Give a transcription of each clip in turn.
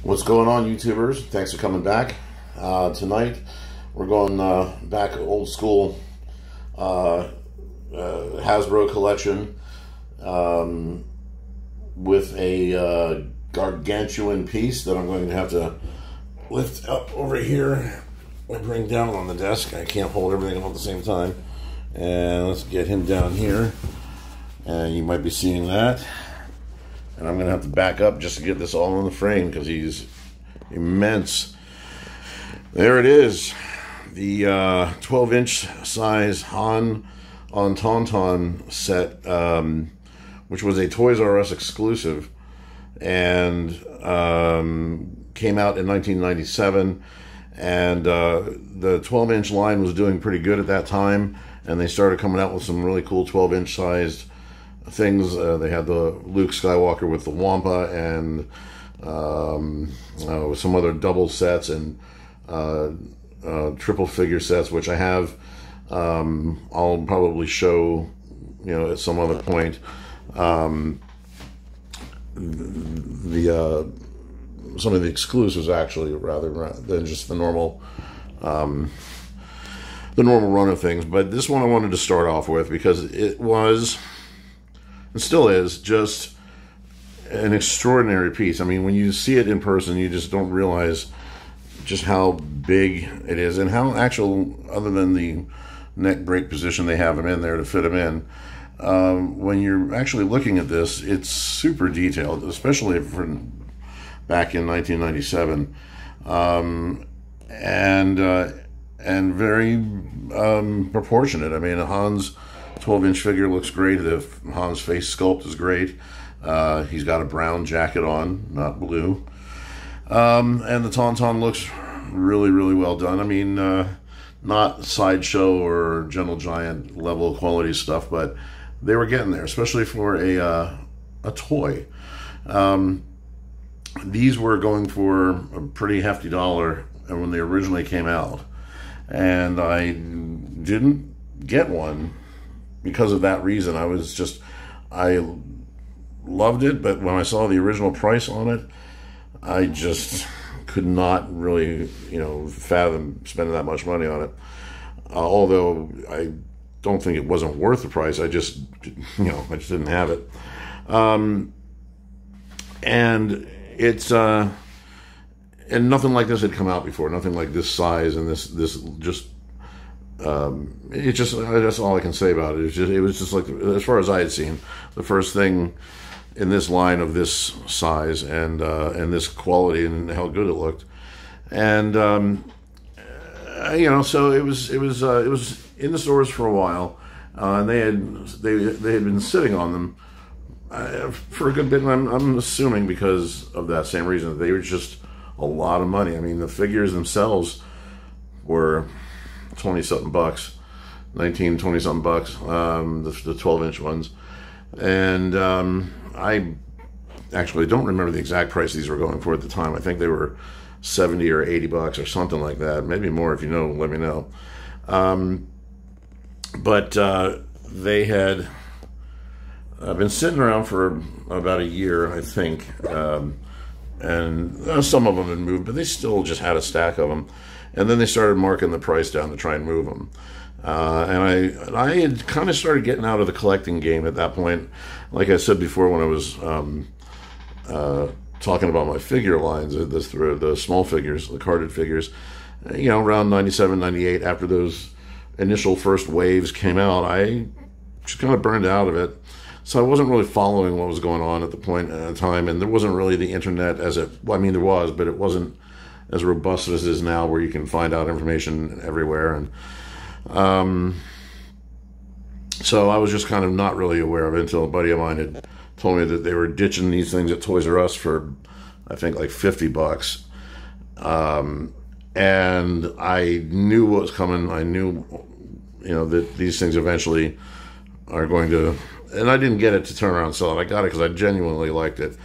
What's going on, YouTubers? Thanks for coming back. Tonight, we're going back old school Hasbro collection with a gargantuan piece that I'm going to have to lift up over here and bring down on the desk. I can't hold everything up at the same time. And let's get him down here. And you might be seeing that. And I'm going to have to back up just to get this all in the frame because he's immense. There it is. The 12-inch size Han Solo Tauntaun set, which was a Toys R Us exclusive, and came out in 1997. And the 12-inch line was doing pretty good at that time, and they started coming out with some really cool 12-inch sized things. They had the Luke Skywalker with the Wampa and some other double sets and triple figure sets, which I have. I'll probably show, at some other point. Some of the exclusives, actually, rather than just the normal run of things. But this one I wanted to start off with because it was, and still is, just an extraordinary piece. I mean, when you see it in person, you just don't realize just how big it is and how actual, other than the neck break position they have him in there to fit him in, when you're actually looking at this, it's super detailed, especially for back in 1997, and very proportionate. I mean, Han's 12-inch figure looks great. Han's face sculpt is great. He's got a brown jacket on, not blue. And the Tauntaun looks really, really well done. I mean, not Sideshow or Gentle Giant level quality stuff, but they were getting there, especially for a toy. These were going for a pretty hefty dollar when they originally came out. And I didn't get one because of that reason. I loved it, but when I saw the original price on it, I just could not really, fathom spending that much money on it. Although I don't think it wasn't worth the price. I just didn't have it. And it's and nothing like this had come out before. Nothing like this size and this just. That's all I can say about it. It was just like, as far as I had seen, the first thing in this line of this size and this quality and how good it looked. And so it was in the stores for a while, and they had been sitting on them for a good bit. And I'm assuming because of that same reason, they were just a lot of money. I mean, the figures themselves were 20-something bucks, 20-something bucks, the 12-inch ones. And I actually don't remember the exact price these were going for at the time. I think they were 70 or 80 bucks or something like that. Maybe more. If you know, let me know. But they had been sitting around for about a year, I think. And some of them had moved, but they still just had a stack of them. And then they started marking the price down to try and move them. And I had kind of started getting out of the collecting game at that point. Like I said before, when I was talking about my figure lines, the small figures, the carded figures, around 97, 98, after those initial first waves came out, I just kind of burned out of it. So I wasn't really following what was going on at the point at the time, and there wasn't really the internet there was, but it wasn't as robust as it is now, where you can find out information everywhere. And so I was just kind of not really aware of it until a buddy of mine had told me that they were ditching these things at Toys R Us for, I think, like 50 bucks. And I knew what was coming. I knew, that these things eventually are going to, and I didn't get it to turn around and sell it. I got it because I genuinely liked it,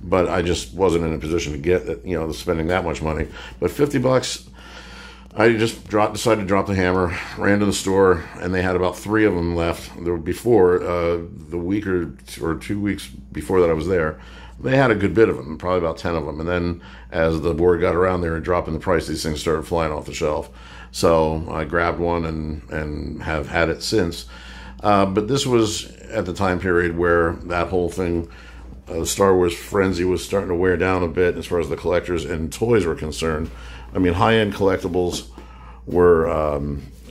but I just wasn't in a position to get it, spending that much money. But 50 bucks, I just decided to drop the hammer, ran to the store, and they had about 3 of them left. Before, the week or 2 weeks before that I was there, they had a good bit of them, probably about 10 of them. And then as the word got around there and dropping the price, these things started flying off the shelf. So I grabbed one and have had it since. But this was at the time period where that whole thing, Star Wars frenzy, was starting to wear down a bit as far as the collectors and toys were concerned. I mean, high-end collectibles were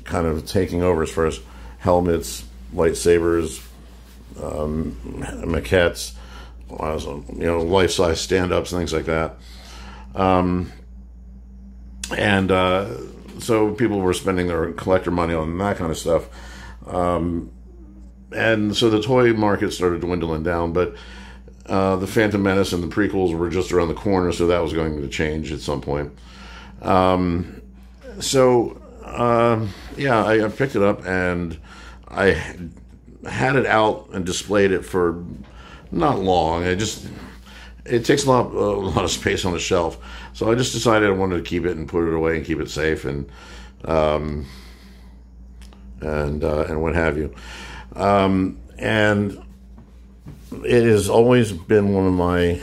kind of taking over as far as helmets, lightsabers, maquettes, life-size stand-ups and things like that. So people were spending their collector money on that kind of stuff. And so the toy market started dwindling down, but the Phantom Menace and the prequels were just around the corner, so that was going to change at some point. I picked it up and I had it out and displayed it for not long. It takes a lot of space on the shelf, so I just decided I wanted to keep it and put it away and keep it safe and what have you. And it has always been one of my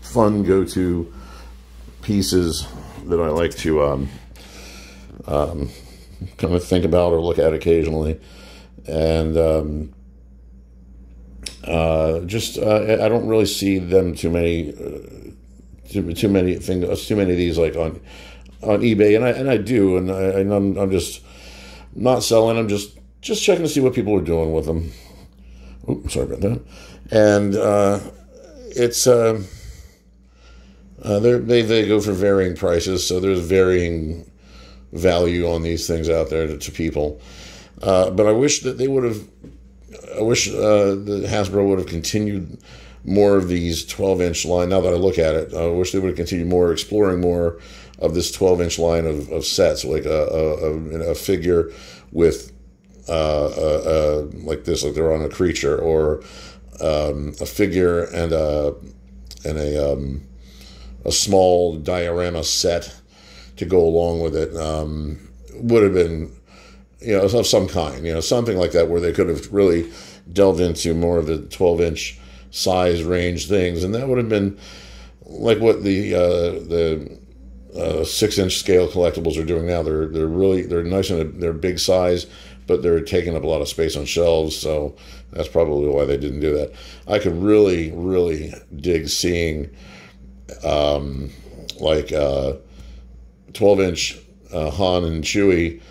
fun go-to pieces that I like to kind of think about or look at occasionally. And I don't really see them too many of these like on eBay, and I do, and I'm just not selling. I'm just checking to see what people are doing with them. Oops, sorry about that. And they go for varying prices, so there's varying value on these things out there to people. But I wish that the Hasbro would have continued more of these 12-inch line. Now that I look at it, I wish they would have continued exploring more of this 12-inch line of sets, like a figure with like this, like they're on a creature, or a figure and a small diorama set to go along with it. Would have been, of some kind, something like that, where they could have really delved into more of the 12-inch size range things, and that would have been like what the 6-inch scale collectibles are doing now. They're nice and they're big size, but they're taking up a lot of space on shelves, so that's probably why they didn't do that. I could really, really dig seeing 12-inch Han and Chewie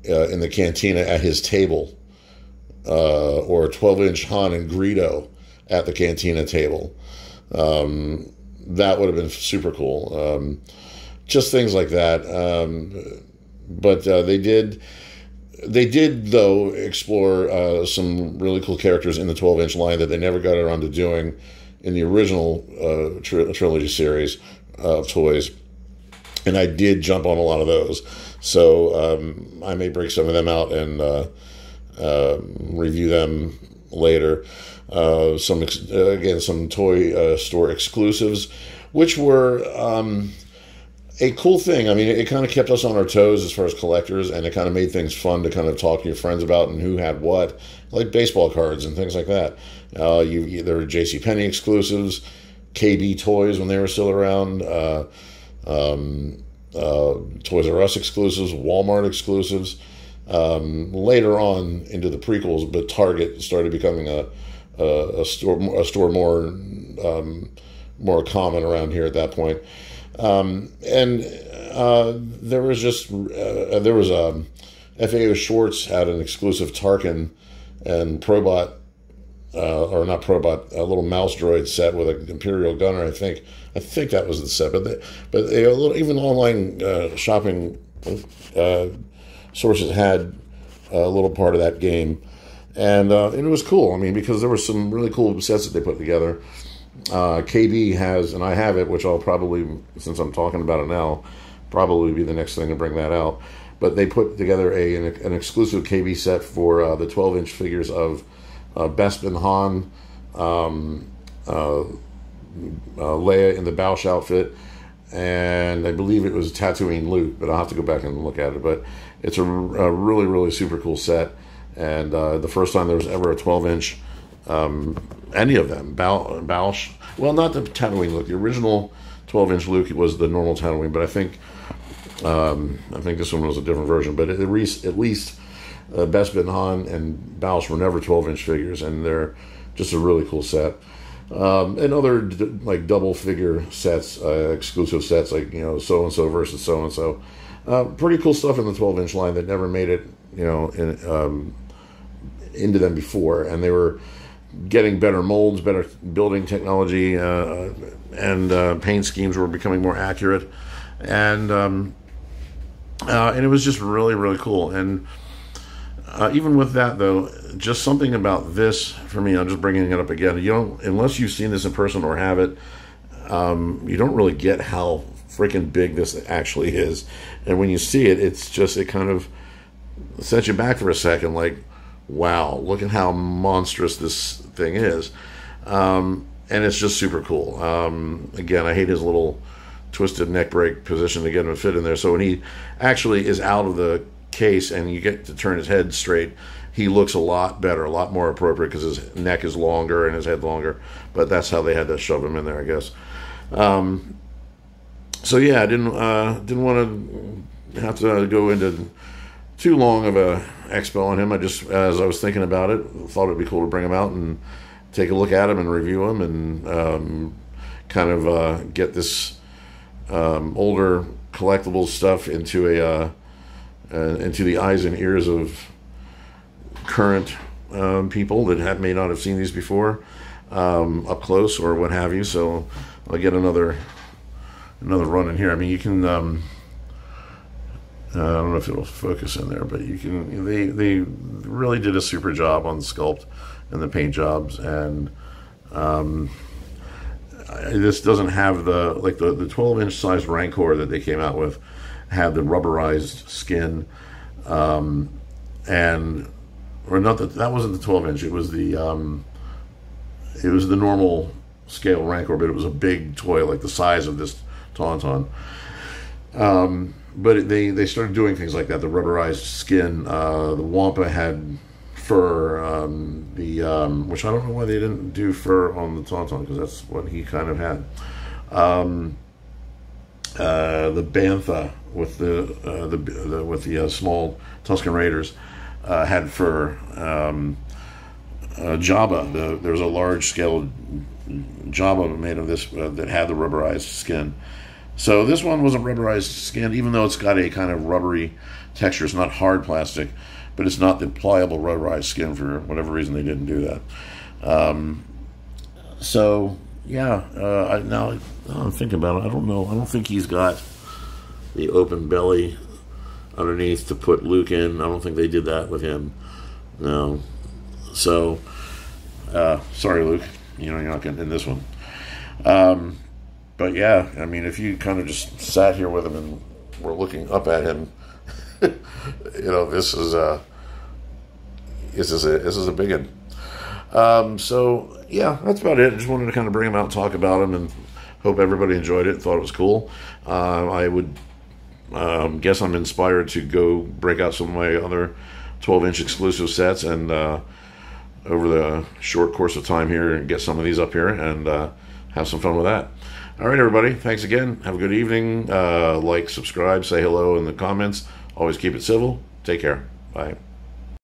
in the cantina at his table, or 12-inch Han and Greedo at the cantina table. That would have been super cool. Just things like that. But they did though explore some really cool characters in the 12-inch line that they never got around to doing in the original trilogy series of toys. And I did jump on a lot of those. So I may break some of them out and review them later. Some toy store exclusives, which were a cool thing. I mean, it kind of kept us on our toes as far as collectors, and it kind of made things fun to kind of talk to your friends about and who had what, like baseball cards and things like that. There were JCPenney exclusives, KB Toys when they were still around, Toys R Us exclusives, Walmart exclusives. Later on into the prequels, but Target started becoming a store more common around here at that point. There was FAO Schwartz had an exclusive Tarkin and Probot, or not Probot, a little mouse droid set with an Imperial gunner. I think that was the set, but even online shopping sources had a little part of that game, and it was cool. I mean, because there were some really cool sets that they put together. KB has, and I have it, which I'll probably, since I'm talking about it now, probably be the next thing to bring that out. But they put together an exclusive KB set for the 12-inch figures of Bespin Han, Leia in the Bausch outfit, and I believe it was Tatooine Luke, but I'll have to go back and look at it. But it's a really, really super cool set, And the first time there was ever a 12-inch, any of them, Bausch, well, not the Tatooine Luke. The original 12-inch Luke was the normal Tatooine, but I think this one was a different version. But at least Bespin, Han, and Bausch were never 12-inch figures, and they're just a really cool set. And other like double figure sets, exclusive sets, like, you know, so and so versus so and so. Pretty cool stuff in the 12-inch line that never made it, you know, into them before, and they were getting better molds, better building technology, and paint schemes were becoming more accurate, and it was just really, really cool. And even with that, though, just something about this for me, I'm just bringing it up again. You don't, unless you've seen this in person or have it, you don't really get how freaking big this actually is. And when you see it, it's just, it kind of sets you back for a second, like, wow, look at how monstrous this thing is. And it's just super cool. Again, I hate his little twisted neck break position to get him to fit in there. So when he actually is out of the case and you get to turn his head straight, he looks a lot better, a lot more appropriate, because his neck is longer and his head longer. But that's how they had to shove him in there, I guess. So yeah, I didn't want to have to go into too long of a expo on him. I just, as I was thinking about it, thought it'd be cool to bring him out and take a look at him and review him, and kind of get this older collectibles stuff into the eyes and ears of current people that may not have seen these before up close or what have you. So I'll get another run in here. I mean, you can I don't know if it'll focus in there, but you can. They really did a super job on the sculpt and the paint jobs, and this doesn't have the 12-inch size Rancor that they came out with had the rubberized skin, and or not that wasn't the 12-inch. It was the normal scale Rancor, but it was a big toy like the size of this Tauntaun. But they started doing things like that. The rubberized skin. The Wampa had fur. Which I don't know why they didn't do fur on the Tauntaun, because that's what he kind of had. The Bantha with the small Tusken Raiders had fur. Jabba. There was a large scale Jabba made of this that had the rubberized skin. So this one wasn't rubberized skin, even though it's got a kind of rubbery texture. It's not hard plastic, but it's not the pliable rubberized skin. For whatever reason, they didn't do that. So yeah, now I'm thinking about it. I don't know. I don't think he's got the open belly underneath to put Luke in. I don't think they did that with him. No. So sorry, Luke. You know, you're not getting in this one. But yeah, I mean, if you kind of just sat here with him and were looking up at him, you know, this is a big one. So yeah, that's about it. I just wanted to kind of bring him out and talk about him, and hope everybody enjoyed it and thought it was cool. I would guess I'm inspired to go break out some of my other 12-inch exclusive sets, and over the short course of time here, and get some of these up here and have some fun with that. All right, everybody. Thanks again. Have a good evening. Like, subscribe, say hello in the comments. Always keep it civil. Take care. Bye.